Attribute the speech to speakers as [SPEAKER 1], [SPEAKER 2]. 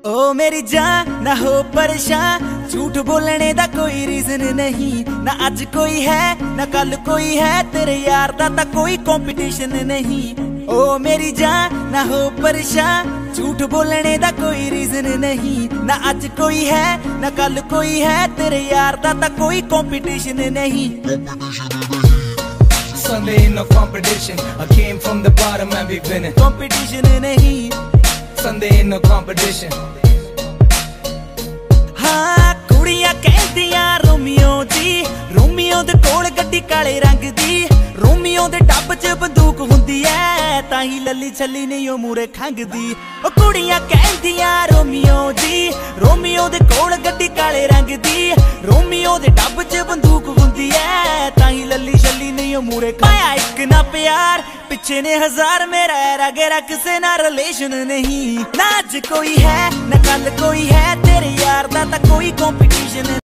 [SPEAKER 1] ओ मेरी जान ना हो परेशान, झूठ बोलने दा कोई रीजन नहीं। ना आज कोई है ना कल कोई है, तेरे यार दा ता कोई कंपटीशन नहीं। ओ मेरी जान ना हो परेशान, झूठ बोलने दा कोई रीजन नहीं। ना आज कोई है ना कल कोई है, तेरे यार दा ता कोई कंपटीशन नहीं।
[SPEAKER 2] Sunday in no competition, I came from the bottom and we've been in
[SPEAKER 1] competition नहीं।
[SPEAKER 2] Sunday in no competition।
[SPEAKER 1] हाँ कुड़ियां कहदियां रोमियो जी, रोमियो दे कोल गड्डी काले रंग दी। रोमियो दे टब च बंदूक हुंदी ऐ, ताही लली छली नहीं ओ मूरे खंगदी। ओ कुड़ियां कहदियां रोमियो जी, रोमियो दे कोल गड्डी काले रंग दी। रोमियो दे टब च बंदूक हुंदी ऐ, ताही लली छली नहीं ओ मूरे पाया एक ना प्यार, पिछे ने हजार मेरा रगेरा किसे ना रिलेशन नहीं। ना आज कोई है ना कल कोई है, तेरे यार दा ता कोई कंपटीशन